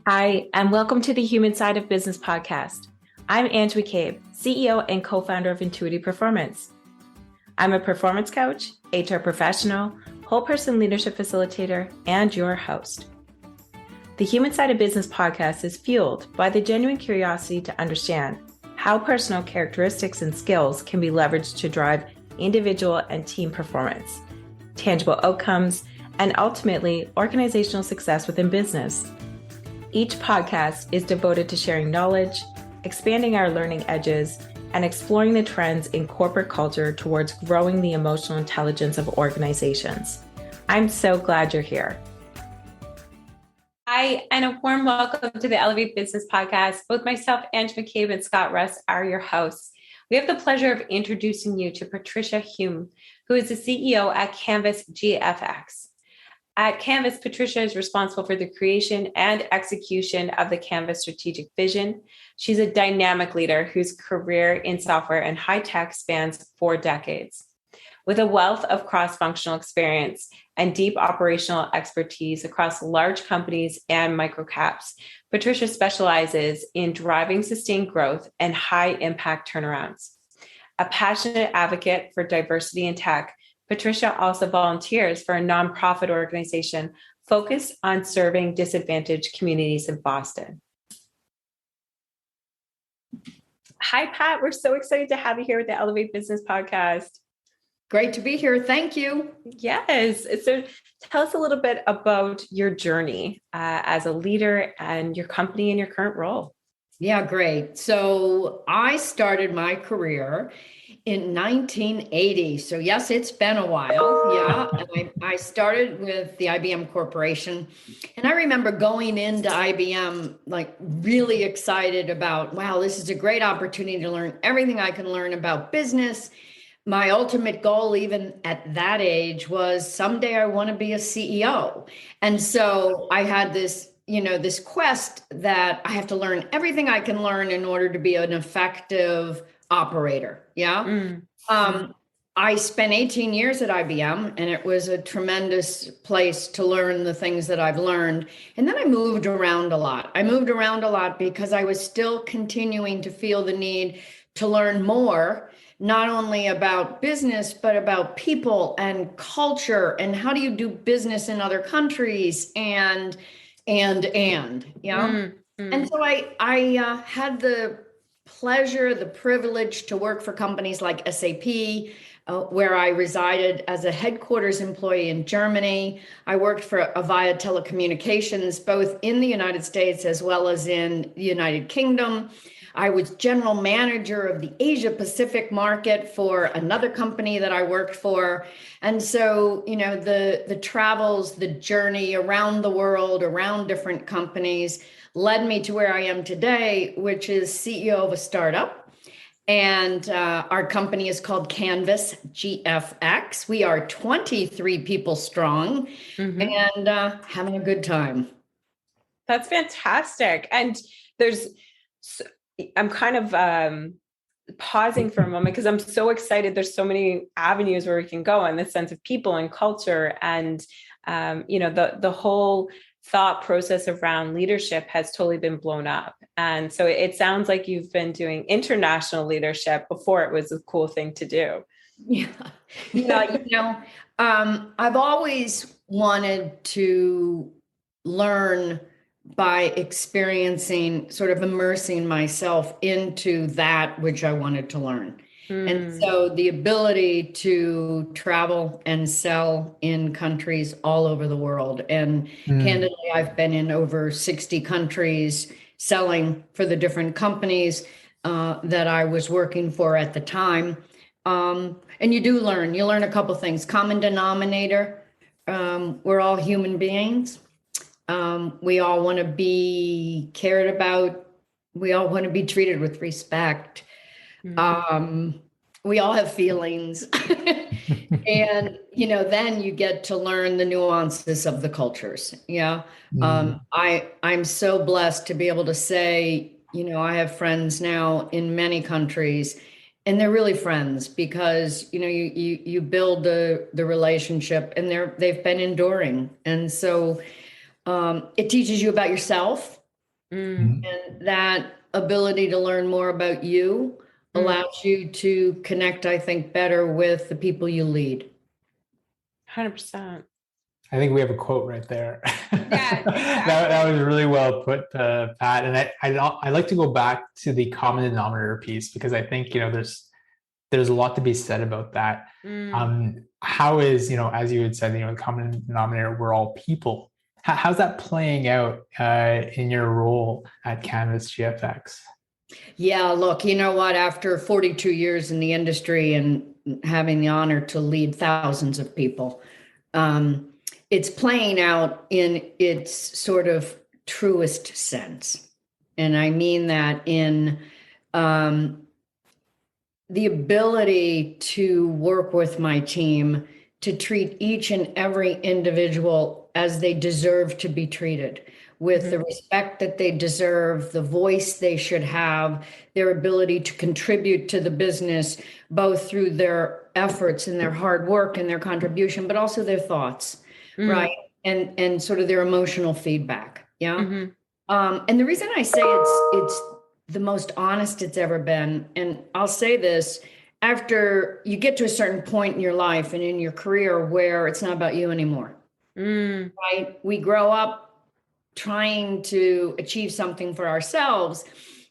Hi, and welcome to the Human Side of Business podcast. I'm Ange MacCabe, CEO and co-founder of Intuitive Performance. I'm a performance coach, HR professional, whole person leadership facilitator, and your host. The Human Side of Business podcast is fueled by the genuine curiosity to understand how personal characteristics and skills can be leveraged to drive individual and team performance, tangible outcomes, and ultimately organizational success within business. Each podcast is devoted to sharing knowledge, expanding our learning edges, and exploring the trends in corporate culture towards growing the emotional intelligence of organizations. I'm so glad you're here. Hi, and a warm welcome to the Elevate Business Podcast. Both myself, Ange MacCabe, and Scott Russ are your hosts. We have the pleasure of introducing you to Patricia Hume, who is the CEO at Canvas GFX. At Canvas, Patricia is responsible for the creation and execution of the Canvas strategic vision. She's a dynamic leader whose career in software and high tech spans 4 decades. With a wealth of cross-functional experience and deep operational expertise across large companies and microcaps, Patricia specializes in driving sustained growth and high-impact turnarounds. A passionate advocate for diversity in tech, Patricia also volunteers for a nonprofit organization focused on serving disadvantaged communities in Boston. Hi, Pat. We're so excited to have you here with the Elevate Business Podcast. Great to be here. Thank you. Yes. So tell us a little bit about your journey as a leader and your company and your current role. Yeah, great. So I started my career in 1980. So yes, it's been a while. Yeah. I started with the IBM Corporation. And I remember going into IBM, like really excited about, wow, this is a great opportunity to learn everything I can learn about business. My ultimate goal, even at that age, was someday I want to be a CEO. And so I had this quest that I have to learn everything I can learn in order to be an effective operator. Yeah. I spent 18 years at IBM, and it was a tremendous place to learn the things that I've learned. And then I moved around a lot. I moved around a lot because I was still continuing to feel the need to learn more, not only about business, but about people and culture and how do you do business in other countries and yeah. And so I had the pleasure, the privilege to work for companies like SAP, where I resided as a headquarters employee in Germany. I worked for Avaya Telecommunications, both in the United States as well as in the United Kingdom. I was general manager of the Asia Pacific market for another company that I worked for. And so, the travels, the journey around the world, around different companies led me to where I am today, which is CEO of a startup. And our company is called Canvas GFX. We are 23 people strong and having a good time. That's fantastic. And I'm kind of pausing for a moment because I'm so excited. There's so many avenues where we can go in the sense of people and culture. And, the whole thought process around leadership has totally been blown up. And so it sounds like you've been doing international leadership before it was a cool thing to do. Yeah. I've always wanted to learn by experiencing, sort of immersing myself into that which I wanted to learn. And so the ability to travel and sell in countries all over the world. And candidly, I've been in over 60 countries selling for the different companies that I was working for at the time. And you learn a couple things. Common denominator, we're all human beings. We all want to be cared about. We all want to be treated with respect. We all have feelings. And, then you get to learn the nuances of the cultures. Yeah. I'm so blessed to be able to say, I have friends now in many countries, and they're really friends because, you build the relationship, and they've been enduring. And so it teaches you about yourself. Mm, And that ability to learn more about you mm, allows you to connect, I think, better with the people you lead. 100%. I think we have a quote right there. Yeah, That exactly. was really well put, Pat. And I like to go back to the common denominator piece because I think, there's a lot to be said about that. Mm. How is, as you had said, the common denominator, we're all people. How's that playing out in your role at Canvas GFX? Yeah, look, you know what? After 42 years in the industry and having the honor to lead thousands of people, um, it's playing out in its sort of truest sense. And I mean that in um, the ability to work with my team to treat each and every individual as they deserve to be treated, with the respect that they deserve, the voice they should have, their ability to contribute to the business, both through their efforts and their hard work and their contribution, but also their thoughts, right? And sort of their emotional feedback. Yeah. Mm-hmm. And the reason I say it's the most honest it's ever been, and I'll say this, after you get to a certain point in your life and in your career where it's not about you anymore, right? We grow up trying to achieve something for ourselves,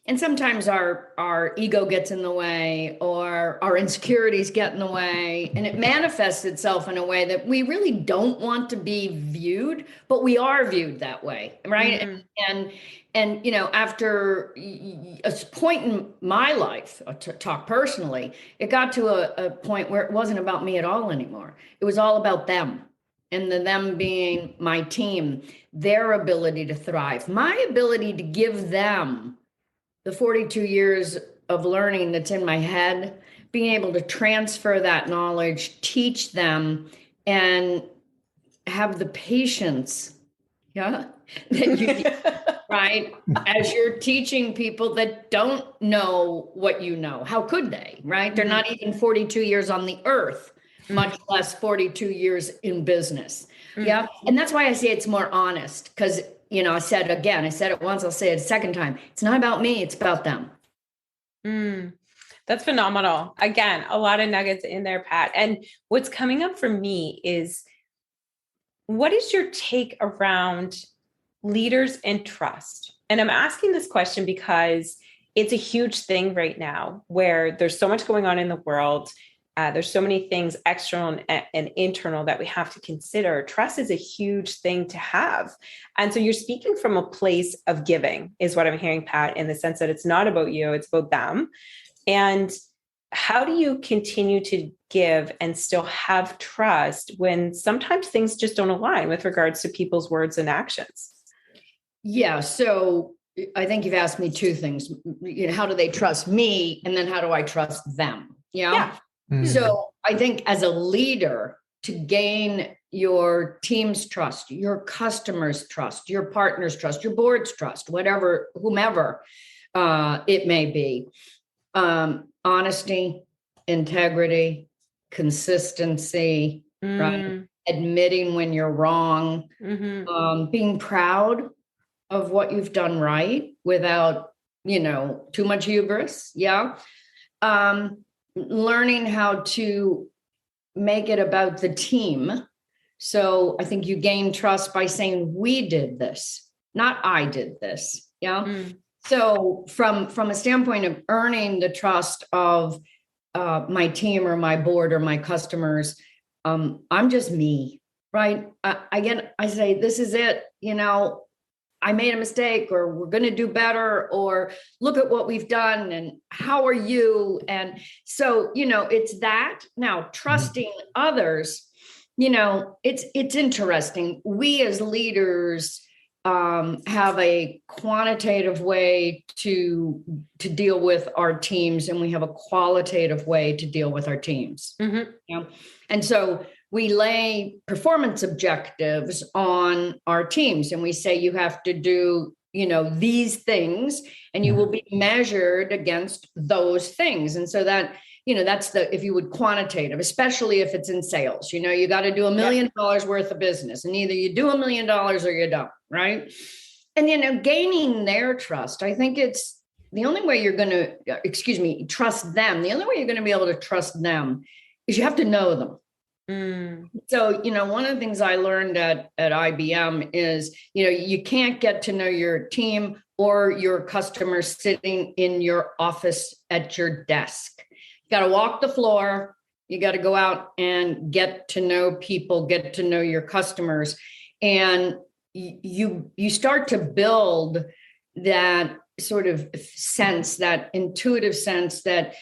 and sometimes our ego gets in the way, or our insecurities get in the way, and it manifests itself in a way that we really don't want to be viewed, but we are viewed that way, right? And after a point in my life, to talk personally, it got to a point where it wasn't about me at all anymore. It was all about them, and them being my team, their ability to thrive, my ability to give them the 42 years of learning that's in my head, being able to transfer that knowledge, teach them, and have the patience, yeah, that you need, right? As you're teaching people that don't know what you know. How could they, right? They're not even 42 years on the earth, much less 42 years in business. Yeah. And that's why I say it's more honest, because I said it once, I'll say it a second time. It's not about me, it's about them. That's phenomenal. Again, a lot of nuggets in there, Pat. And what's coming up for me is, what is your take around leaders and trust? And I'm asking this question because it's a huge thing right now where there's so much going on in the world. There's so many things external and internal that we have to consider. Trust is a huge thing to have. And so you're speaking from a place of giving, is what I'm hearing, Pat, in the sense that it's not about you, it's about them. And how do you continue to give and still have trust when sometimes things just don't align with regards to people's words and actions? Yeah. So I think you've asked me two things. How do they trust me? And then how do I trust them? Yeah. So I think as a leader, to gain your team's trust, your customers' trust, your partner's trust, your board's trust, whomever it may be, honesty, integrity, consistency, right? Admitting when you're wrong, being proud of what you've done right without, too much hubris. Yeah. Learning how to make it about the team. So I think you gain trust by saying, we did this, not I did this. Yeah. So from a standpoint of earning the trust of my team or my board or my customers, I'm just me, right? I say, this is it. I made a mistake, or we're going to do better, or look at what we've done and how are you? And so, it's that. Now, trusting others, it's interesting. We as leaders have a quantitative way to deal with our teams, and we have a qualitative way to deal with our teams. And so we lay performance objectives on our teams, and we say you have to do these things, and you will be measured against those things. And so that that's if you would, quantitative, especially if it's in sales. You got to do $1 million worth of business, and either you do $1 million or you don't, right? And, gaining their trust, I think it's the only way you're going to, trust them. The only way you're going to be able to trust them is you have to know them. So, one of the things I learned at IBM is, you can't get to know your team or your customers sitting in your office at your desk. You got to walk the floor. You got to go out and get to know people, get to know your customers. And you start to build that sort of sense, that intuitive sense that,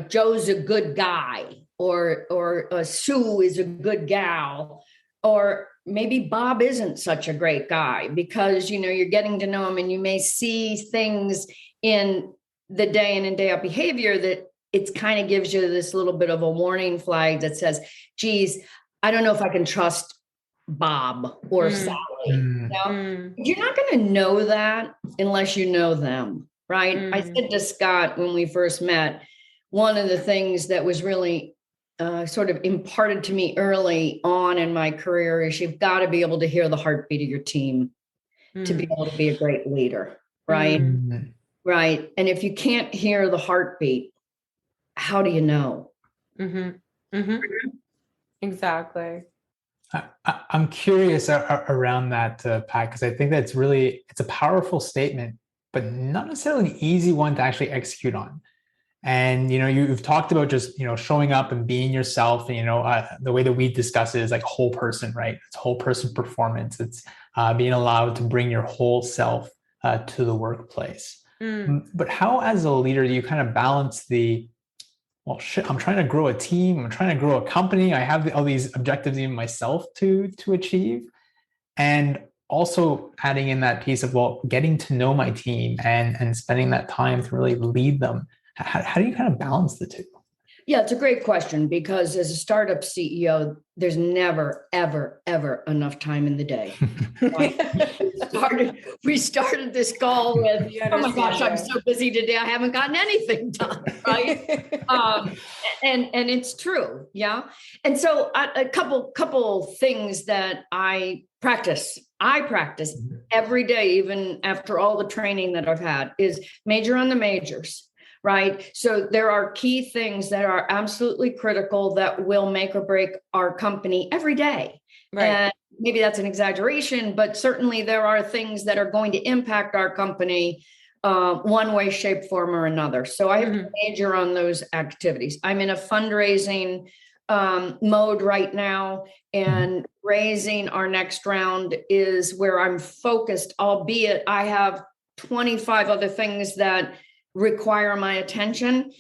Joe's a good guy, or Sue is a good gal, or maybe Bob isn't such a great guy, because, you're getting to know him, and you may see things in the day in and day out behavior that it kind of gives you this little bit of a warning flag that says, geez, I don't know if I can trust Bob or Sally. You're not going to know that unless you know them, right? I said to Scott when we first met, one of the things that was really sort of imparted to me early on in my career is you've got to be able to hear the heartbeat of your team to be able to be a great leader, right? Right. And if you can't hear the heartbeat, how do you know? Exactly. I'm curious around that, Pat, because I think that's it's a powerful statement, but not necessarily an easy one to actually execute on. And, you've talked about just, showing up and being yourself. And, the way that we discuss it is like whole person, right? It's whole person performance. It's being allowed to bring your whole self to the workplace. But how, as a leader, do you kind of balance I'm trying to grow a team. I'm trying to grow a company. I have all these objectives in myself to achieve. And also adding in that piece of, getting to know my team and spending that time to really lead them. How do you kind of balance the two? Yeah, it's a great question, because as a startup CEO, there's never, ever, ever enough time in the day. We started this call with, oh my gosh, I'm so busy today, I haven't gotten anything done, right? And it's true, yeah. And so a couple things that I practice every day, even after all the training that I've had, is major on the majors. Right. So there are key things that are absolutely critical that will make or break our company every day. Right. And maybe that's an exaggeration, but certainly there are things that are going to impact our company one way, shape, form, or another. So I have to major on those activities. I'm in a fundraising mode right now, and raising our next round is where I'm focused, albeit I have 25 other things that require my attention.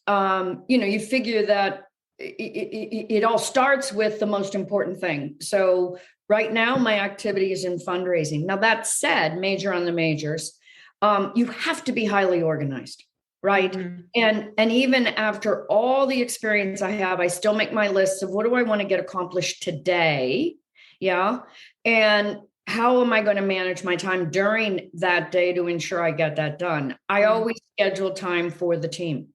You figure that it all starts with the most important thing. So right now my activity is in fundraising. Now, that said, major on the majors, you have to be highly organized, right? And even after all the experience I have, I still make my lists of what do I want to get accomplished today? Yeah. And how am I going to manage my time during that day to ensure I get that done? I always schedule time for the team.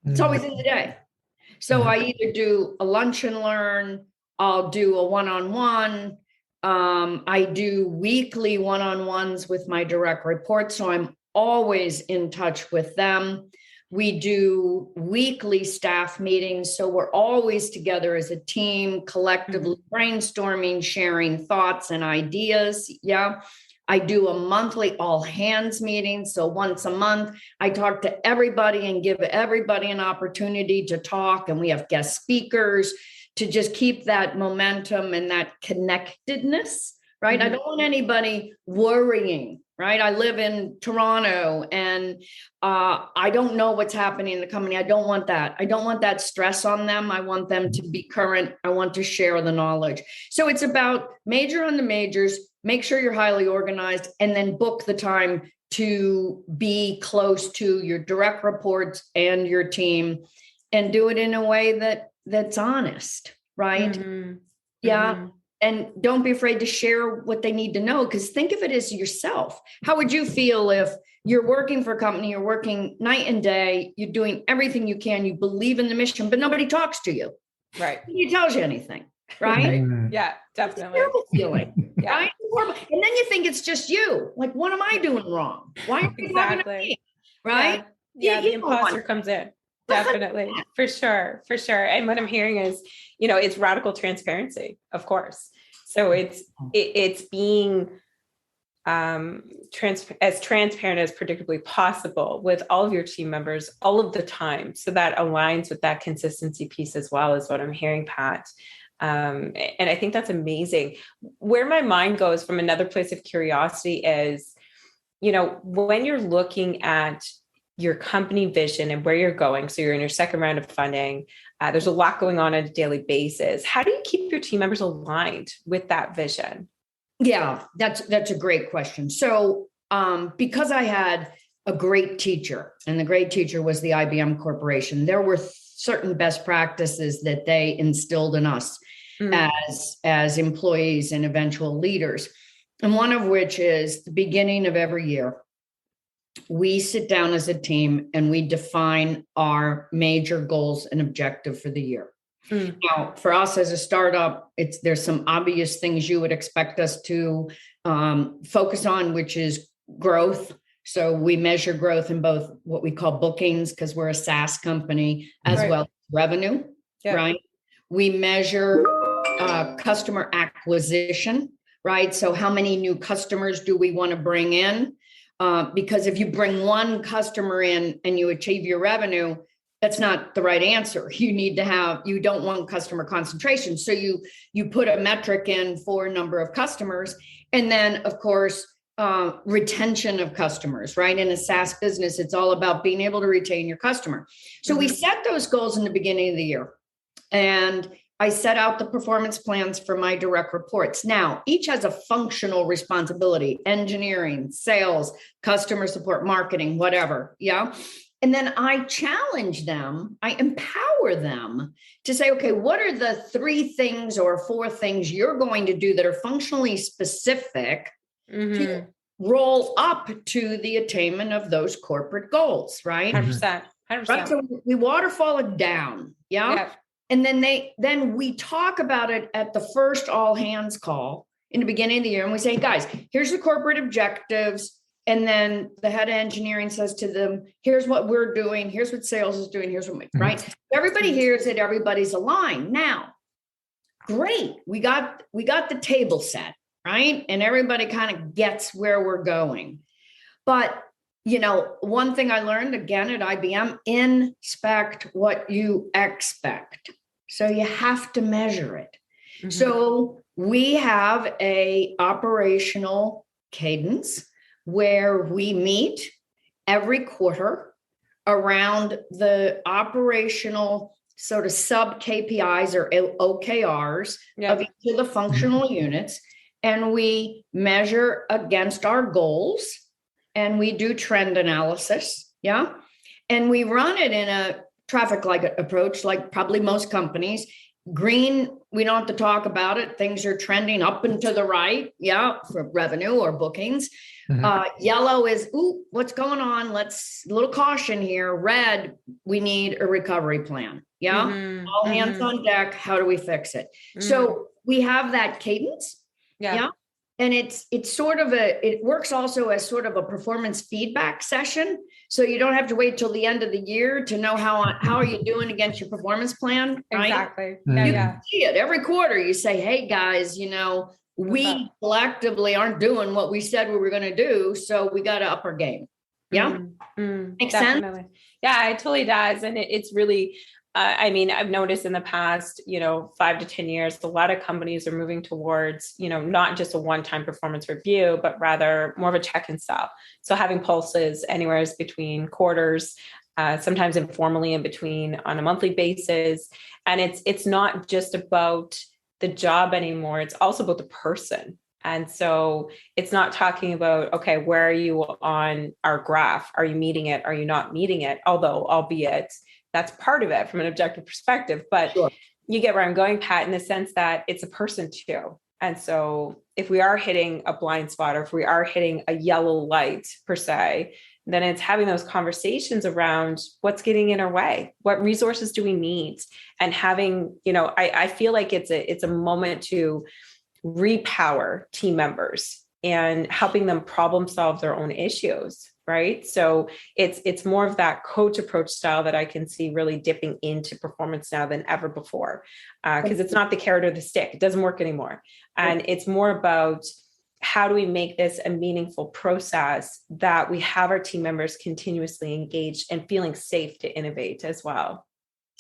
It's always in the day. So I either do a lunch and learn, I'll do a one-on-one. I do weekly one-on-ones with my direct reports, so I'm always in touch with them. We do weekly staff meetings, so we're always together as a team, collectively brainstorming, sharing thoughts and ideas. Yeah. I do a monthly all hands meeting. So once a month, I talk to everybody and give everybody an opportunity to talk. And we have guest speakers to just keep that momentum and that connectedness, right? I don't want anybody worrying, right? I live in Toronto and I don't know what's happening in the company. I don't want that. I don't want that stress on them. I want them to be current. I want to share the knowledge. So it's about major on the majors, make sure you're highly organized, and then book the time to be close to your direct reports and your team, and do it in a way that's honest, right? Yeah. And don't be afraid to share what they need to know, because think of it as yourself. How would you feel if you're working for a company, you're working night and day, you're doing everything you can, you believe in the mission, but nobody talks to you? Right. Nobody tells you anything. right? Yeah, It's a definitely. terrible feeling, Yeah. right? Horrible. And then you think it's just you. Like, what am I doing wrong? Why are you talking to me? Right? Yeah, the You don't want imposter comes in. Definitely. For sure. For sure. And what I'm hearing is, it's radical transparency, of course. So it's being as transparent as predictably possible with all of your team members all of the time. So that aligns with that consistency piece as well, is what I'm hearing, Pat. And I think that's amazing. Where my mind goes from another place of curiosity is, when you're looking at your company vision and where you're going, so you're in your second round of funding, there's a lot going on a daily basis. How do you keep your team members aligned with that vision? Yeah, that's a great question. So, because I had a great teacher, and the great teacher was the IBM Corporation, there were certain best practices that they instilled in us as employees and eventual leaders. And one of which is the beginning of every year, we sit down as a team and we define our major goals and objective for the year. Now, for us as a startup, there's some obvious things you would expect us to focus on, which is growth. So we measure growth in both what we call bookings, because we're a SaaS company, as well as revenue, right? We measure customer acquisition, right? So how many new customers do we want to bring in? Because if you bring one customer in and you achieve your revenue, that's not the right answer. You don't want customer concentration. So you put a metric in for number of customers. And then, of course, retention of customers, right? In a SaaS business, it's all about being able to retain your customer. So we set those goals in the beginning of the year. And I set out the performance plans for my direct reports. Now, each has a functional responsibility: engineering, sales, customer support, marketing, whatever. Yeah. And then I challenge them, I empower them to say, okay, what are the 3 things or 4 things you're going to do that are functionally specific to roll up to the attainment of those corporate goals, right? 100%. 100%. Right. So we waterfall it down. Yeah. And then we talk about it at the first all hands call in the beginning of the year. And we say, guys, here's the corporate objectives. And then the head of engineering says to them, here's what we're doing. Here's what sales is doing. Here's what, right? Everybody hears it. Everybody's aligned. Now, great. We got the table set, right? And everybody kind of gets where we're going. But, one thing I learned again at IBM, inspect what you expect. So you have to measure it. So we have a operational cadence where we meet every quarter around the operational sort of sub KPIs or OKRs of each of the functional units. And we measure against our goals and we do trend analysis. Yeah. And we run it in a traffic light approach, like probably most companies. Green, we don't have to talk about it. Things are trending up and to the right. Yeah. For revenue or bookings. Yellow is, ooh, what's going on? A little caution here. Red, we need a recovery plan. Yeah. All hands on deck. How do we fix it? So we have that cadence. Yeah. And it's sort of it works also as sort of a performance feedback session. So you don't have to wait till the end of the year to know how are you doing against your performance plan. Right? Exactly. You can see it every quarter. You say, hey guys, we collectively aren't doing what we said we were going to do. So we got to up our game. Yeah. Makes Definitely. sense? Yeah, it totally does. And it's really, I've noticed in the past, 5 to 10 years, a lot of companies are moving towards, not just a one-time performance review, but rather more of a check-in style. So having pulses anywhere between quarters, sometimes informally in between on a monthly basis. And it's not just about the job anymore. It's also about the person. And so it's not talking about, okay, where are you on our graph? Are you meeting it? Are you not meeting it? Although, albeit that's part of it from an objective perspective, but you get where I'm going, Pat, in the sense that it's a person too. And so if we are hitting a blind spot or if we are hitting a yellow light per se, then it's having those conversations around what's getting in our way, what resources do we need, and having, I feel like it's a moment to repower team members and helping them problem solve their own issues. Right. So it's more of that coach approach style that I can see really dipping into performance now than ever before. Because it's not the carrot or the stick. It doesn't work anymore. And it's more about how do we make this a meaningful process that we have our team members continuously engaged and feeling safe to innovate as well.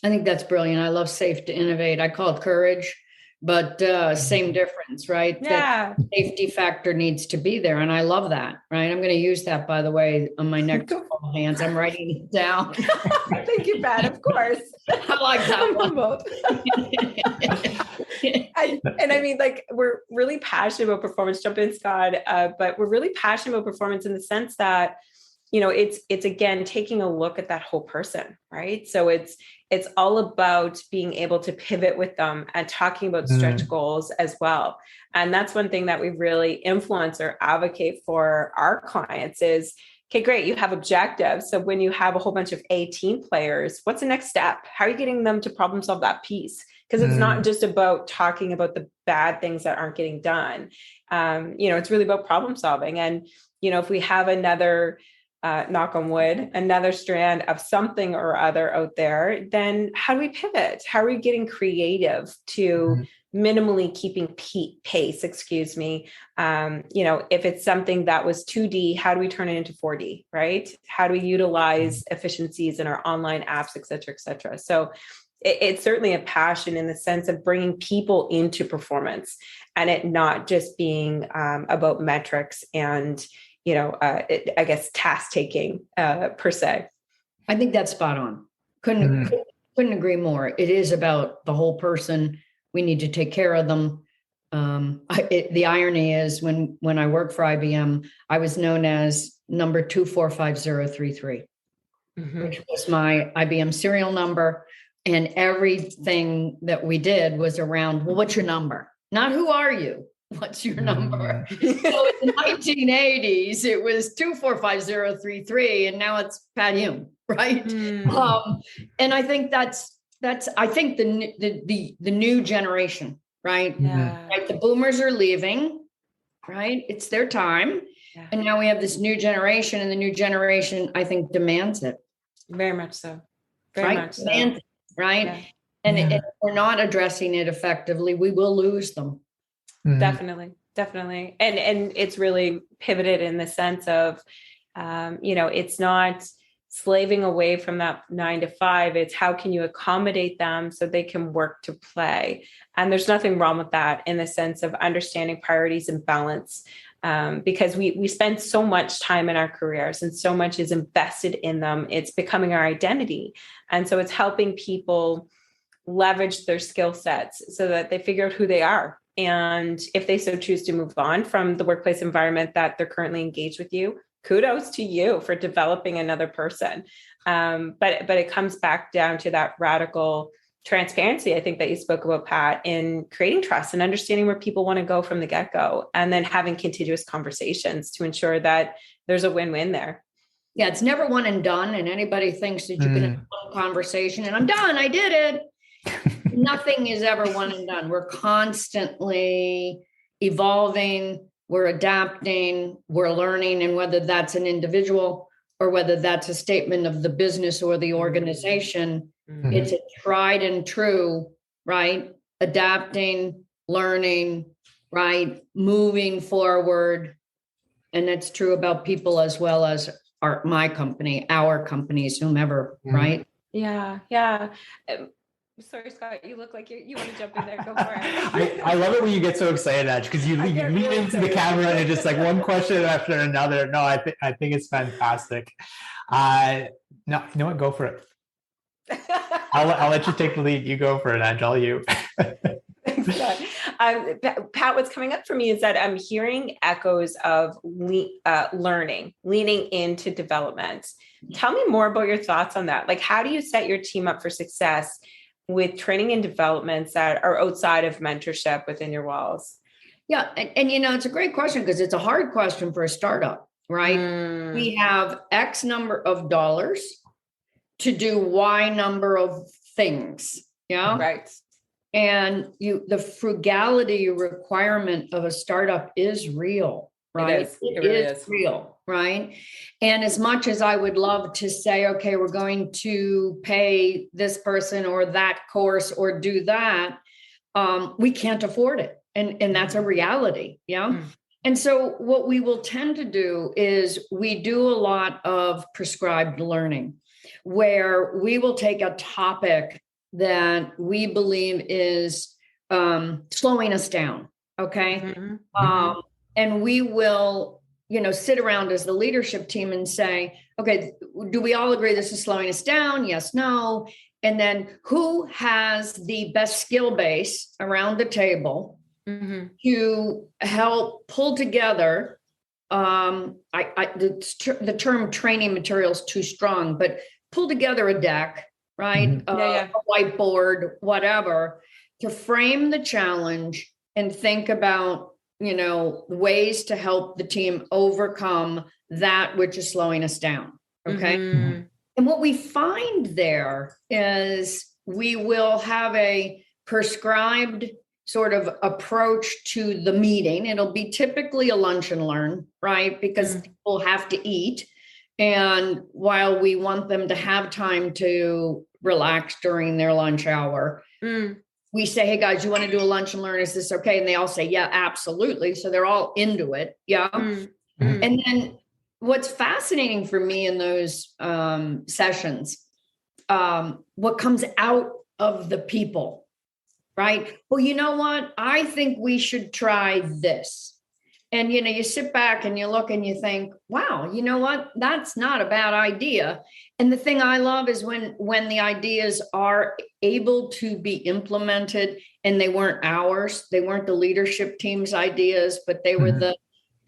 I think that's brilliant. I love safe to innovate. I call it courage, but same difference, right? Yeah. The safety factor needs to be there. And I love that, right? I'm going to use that, by the way, on my next couple hands. I'm writing it down. Thank you, Pat. Of course. I like that one. And I mean, like, we're really passionate about performance. Jump in, Scott. But we're really passionate about performance in the sense that, it's again, taking a look at that whole person, right? So it's all about being able to pivot with them and talking about stretch goals as well. And that's one thing that we really influence or advocate for our clients is, okay, great. You have objectives. So when you have a whole bunch of A team players, what's the next step? How are you getting them to problem solve that piece? Because it's not just about talking about the bad things that aren't getting done. It's really about problem solving. And, if we have another knock on wood, another strand of something or other out there, then how do we pivot? How are we getting creative to minimally keeping pace, excuse me? If it's something that was 2D, how do we turn it into 4D, right? How do we utilize efficiencies in our online apps, et cetera, et cetera? So it's certainly a passion in the sense of bringing people into performance and it not just being about metrics and I guess task taking per se. I think that's spot on. Couldn't agree more. It is about the whole person. We need to take care of them. The irony is when I worked for IBM, I was known as number 245033, which was my IBM serial number. And everything that we did was around, well, what's your number? Not who are you? What's your number? So in the 1980s, it was 245033, and now it's Pat Hume, right? And I think that's I think the new generation, right? Yeah. Right. The boomers are leaving, right? It's their time. Yeah. And now we have this new generation, and the new generation, I think, demands it. Very much so. Very much so. Demands it, right? Yeah. And if we're not addressing it effectively, we will lose them. Definitely. And it's really pivoted in the sense of, it's not slaving away from that 9 to 5. It's how can you accommodate them so they can work to play? And there's nothing wrong with that in the sense of understanding priorities and balance. Because we spend so much time in our careers and so much is invested in them. It's becoming our identity. And so it's helping people leverage their skill sets so that they figure out who they are. And if they so choose to move on from the workplace environment that they're currently engaged with you, kudos to you for developing another person. But it comes back down to that radical transparency, I think, that you spoke about, Pat, in creating trust and understanding where people want to go from the get-go, and then having continuous conversations to ensure that there's a win-win there. Yeah, it's never one and done. And anybody thinks that you can have one conversation and I'm done, I did it. Nothing is ever one and done. We're constantly evolving, we're adapting, we're learning, and whether that's an individual or whether that's a statement of the business or the organization, it's a tried and true, right? Adapting, learning, right? Moving forward. And that's true about people as well as my company, our companies, whomever, right? Yeah. Sorry, Scott, you look like you want to jump in there. Go for it. I love it when you get so excited, Ange, because you lean into the camera and just like one question after another. No, I think it's fantastic. No, you know what? Go for it. I'll let you take the lead. You go for it, Ange. All you. Thanks, Pat, what's coming up for me is that I'm hearing echoes of learning, leaning into development. Tell me more about your thoughts on that. Like, how do you set your team up for success with training and developments that are outside of mentorship within your walls? Yeah. And it's a great question because it's a hard question for a startup, right? We have X number of dollars to do Y number of things. Yeah. Right. And the frugality requirement of a startup is real, right? It really is real, right? And as much as I would love to say, okay, we're going to pay this person or that course or do that, we can't afford it. And that's a reality. Yeah. And so what we will tend to do is we do a lot of prescribed learning, where we will take a topic that we believe is slowing us down. Okay. And we will, sit around as the leadership team and say, okay, do we all agree this is slowing us down? Yes, no. And then who has the best skill base around the table to help pull together? The term training material is too strong, but pull together a deck, right? A whiteboard, whatever, to frame the challenge and think about, ways to help the team overcome that which is slowing us down. Okay. And what we find there is we will have a prescribed sort of approach to the meeting. It'll be typically a lunch and learn, right? Because people have to eat. And while we want them to have time to relax during their lunch hour, we say, hey guys, you want to do a lunch and learn? Is this okay? And they all say, yeah, absolutely. So they're all into it. Yeah. And then what's fascinating for me in those sessions, what comes out of the people, right? Well, you know what? I think we should try this. And, you sit back and you look and you think, wow, you know what? That's not a bad idea. And the thing I love is when the ideas are able to be implemented, and they weren't ours, they weren't the leadership team's ideas, but they were the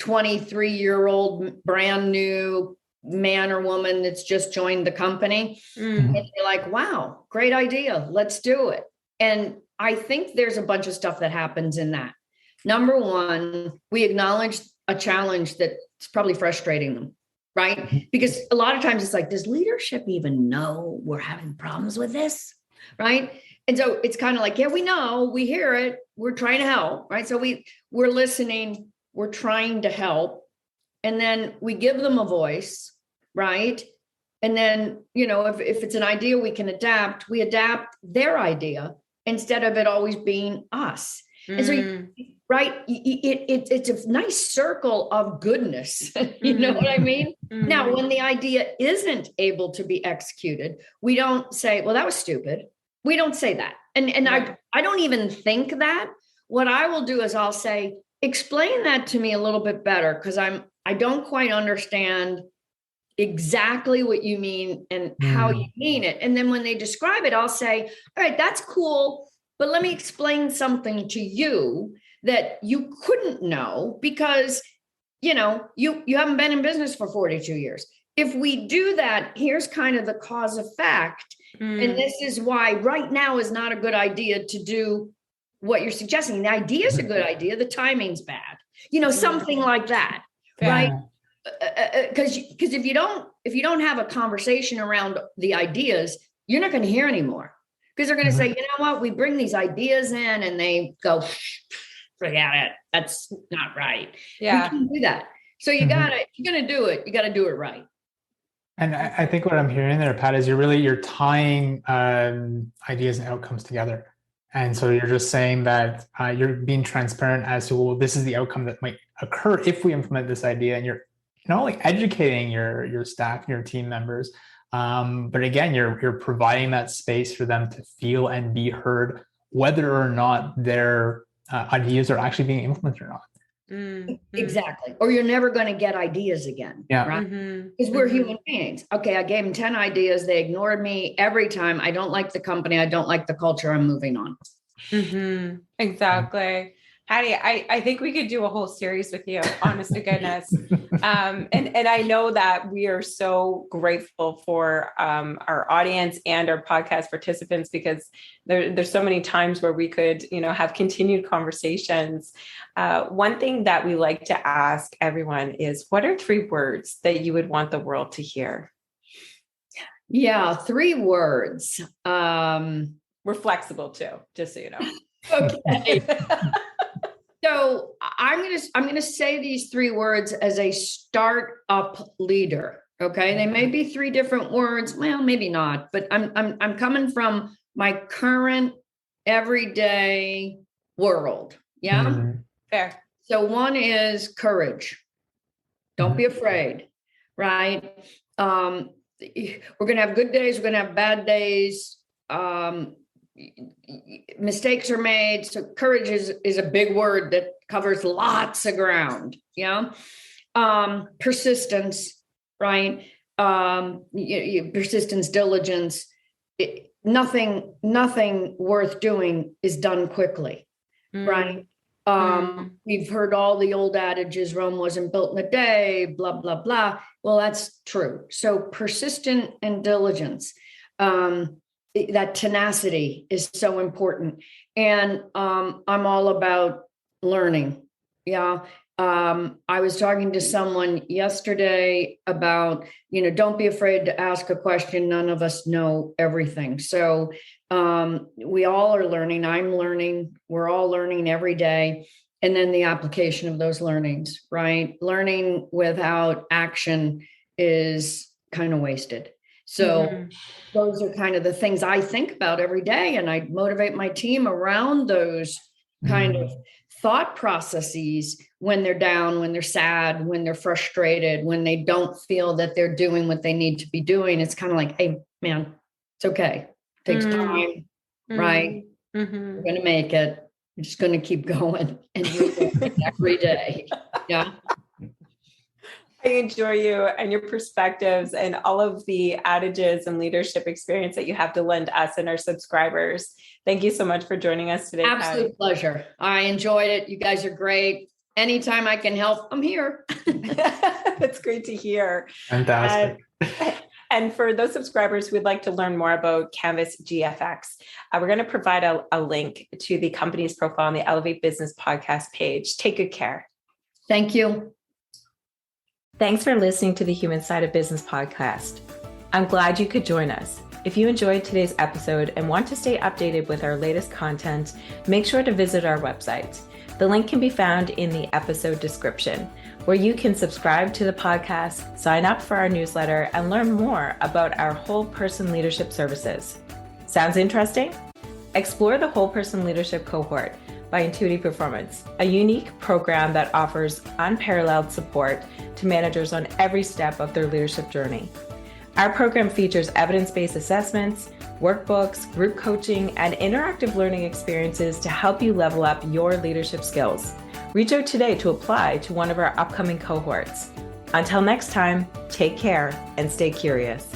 23-year-old brand new man or woman that's just joined the company. And you're like, wow, great idea. Let's do it. And I think there's a bunch of stuff that happens in that. Number one, we acknowledge a challenge that's probably frustrating them, right? Because a lot of times it's like, does leadership even know we're having problems with this, right? And so it's kind of like, yeah, we know, we hear it, we're trying to help, right? So we're listening, we're trying to help, and then we give them a voice, right? And then, if it's an idea we can adapt, we adapt their idea instead of it always being us. And so, right, it's a nice circle of goodness. You know what I mean? Now, when the idea isn't able to be executed, we don't say, well, that was stupid. We don't say that. And I don't even think that. What I will do is I'll say, explain that to me a little bit better, because I don't quite understand exactly what you mean and how you mean it. And then when they describe it, I'll say, all right, that's cool, but let me explain something to you that you couldn't know because, you haven't been in business for 42 years. If we do that, here's kind of the cause effect. And this is why right now is not a good idea to do what you're suggesting. The idea is a good idea. The timing's bad, something like that. Right. Because if you don't have a conversation around the ideas, you're not going to hear anymore, because they're going to say, you know what, we bring these ideas in and they go, forget it. That's not right. Yeah. We can't do that. So if you're going to do it, you got to do it right. And I think what I'm hearing there, Pat, is you're tying ideas and outcomes together. And so you're just saying that you're being transparent as to, well, this is the outcome that might occur if we implement this idea. And you're not only educating your staff and your team members, but again, you're providing that space for them to feel and be heard, whether or not their ideas are actually being implemented or not. Exactly. Or you're never going to get ideas again. Yeah. Right. Because we're human beings. Okay. I gave them 10 ideas. They ignored me every time. I don't like the company. I don't like the culture. I'm moving on. Exactly. Patty, I think we could do a whole series with you, honest to goodness. And I know that we are so grateful for our audience and our podcast participants, because there's so many times where we could, have continued conversations. One thing that we like to ask everyone is, what are 3 words that you would want the world to hear? Yeah, 3 words. We're flexible too, just so you know. Okay. So I'm gonna say these 3 words as a startup leader. Okay, they may be 3 different words. Well, maybe not, but I'm coming from my current everyday world. Yeah, Fair. So one is courage. Don't be afraid, right? We're gonna have good days. We're gonna have bad days. Mistakes are made. So courage is a big word that covers lots of ground. Yeah. Persistence, right? Persistence, diligence. Nothing worth doing is done quickly, right? We've heard all the old adages, Rome wasn't built in a day, blah, blah, blah. Well, that's true. So persistent and diligence. That tenacity is so important. And I'm all about learning. Yeah. I was talking to someone yesterday about, don't be afraid to ask a question. None of us know everything. So we all are learning. I'm learning. We're all learning every day. And then the application of those learnings, right? Learning without action is kind of wasted. So those are kind of the things I think about every day, and I motivate my team around those kind of thought processes when they're down, when they're sad, when they're frustrated, when they don't feel that they're doing what they need to be doing. It's kind of like, hey, man, it's okay. It takes time, right? We're going to make it. We're just going to keep going and every day. Yeah. I enjoy you and your perspectives and all of the adages and leadership experience that you have to lend us and our subscribers. Thank you so much for joining us today. Absolute Patty. pleasure. I enjoyed it. You guys are great. Anytime I can help, I'm here. That's great to hear. Fantastic. And for those subscribers who would like to learn more about Canvas GFX, we're going to provide a link to the company's profile on the Elevate Business podcast page. Take good care. Thank you. Thanks for listening to the Human Side of Business podcast. I'm glad you could join us. If you enjoyed today's episode and want to stay updated with our latest content, make sure to visit our website. The link can be found in the episode description, where you can subscribe to the podcast, sign up for our newsletter, and learn more about our whole person leadership services. Sounds interesting? Explore the whole person leadership cohort by Intuitive Performance, a unique program that offers unparalleled support to managers on every step of their leadership journey. Our program features evidence-based assessments, workbooks, group coaching, and interactive learning experiences to help you level up your leadership skills. Reach out today to apply to one of our upcoming cohorts. Until next time, take care and stay curious.